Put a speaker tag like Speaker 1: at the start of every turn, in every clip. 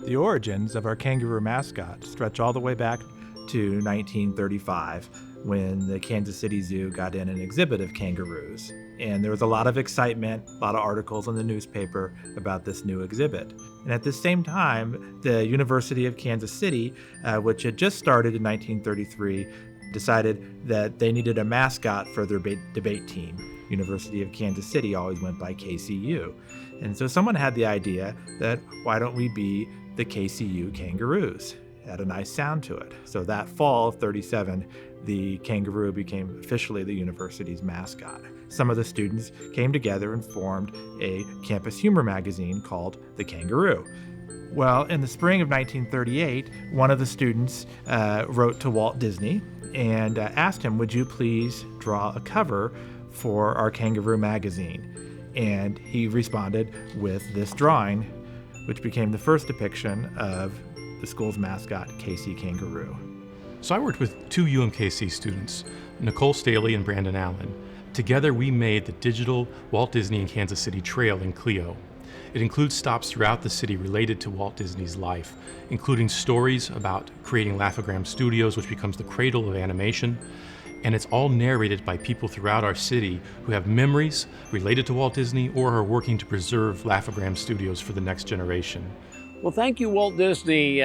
Speaker 1: The origins of our kangaroo mascot stretch all the way back to 1935, when the Kansas City Zoo got in an exhibit of kangaroos. And there was a lot of excitement, a lot of articles in the newspaper about this new exhibit. And at the same time, the University of Kansas City, which had just started in 1933, decided that they needed a mascot for their debate team. University of Kansas City always went by KCU. And so someone had the idea that why don't we be the KCU Kangaroos? It had a nice sound to it. So that fall of 37, the kangaroo became officially the university's mascot. Some of the students came together and formed a campus humor magazine called The Kangaroo. Well, in the spring of 1938, one of the students wrote to Walt Disney and asked him, would you please draw a cover for our Kangaroo magazine? And he responded with this drawing, which became the first depiction of the school's mascot, KC Kangaroo.
Speaker 2: So I worked with two UMKC students, Nicole Staley and Brandon Allen. Together we made the digital Walt Disney in Kansas City Trail in Clio. It includes stops throughout the city related to Walt Disney's life, including stories about creating Laugh-O-Gram Studios, which becomes the cradle of animation. And it's all narrated by people throughout our city who have memories related to Walt Disney or are working to preserve Laugh-O-Gram Studios for the next generation.
Speaker 3: Well, Thank You Walt Disney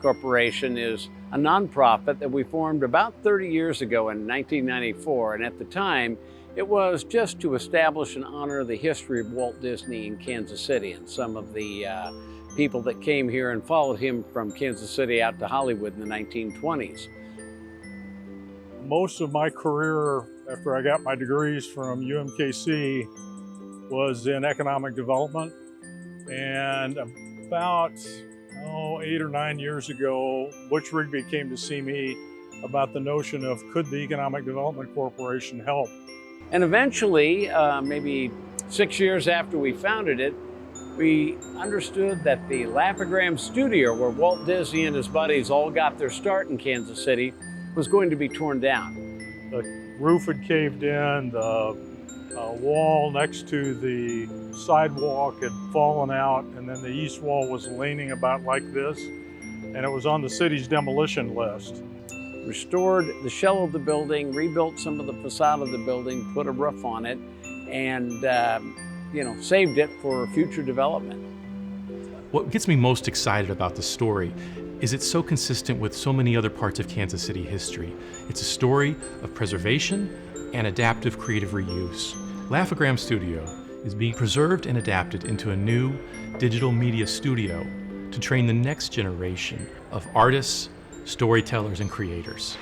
Speaker 3: Corporation is a nonprofit that we formed about 30 years ago in 1994, and at the time it was just to establish and honor the history of Walt Disney in Kansas City and some of the people that came here and followed him from Kansas City out to Hollywood in the 1920s.
Speaker 4: Most of my career after I got my degrees from UMKC was in economic development, and about 8 or 9 years ago, Butch Rigby came to see me about the notion of could the Economic Development Corporation help.
Speaker 3: And eventually, maybe 6 years after we founded it, we understood that the Laugh-O-Gram Studio, where Walt Disney and his buddies all got their start in Kansas City, was going to be torn down.
Speaker 4: The roof had caved in, the wall next to the sidewalk had fallen out, and then the east wall was leaning about like this, and it was on the city's demolition list.
Speaker 3: Restored the shell of the building, rebuilt some of the facade of the building, put a roof on it, and saved it for future development.
Speaker 2: What gets me most excited about the story is it's so consistent with so many other parts of Kansas City history. It's a story of preservation and adaptive creative reuse. Laugh-O-Gram Studio is being preserved and adapted into a new digital media studio to train the next generation of artists, storytellers, and creators.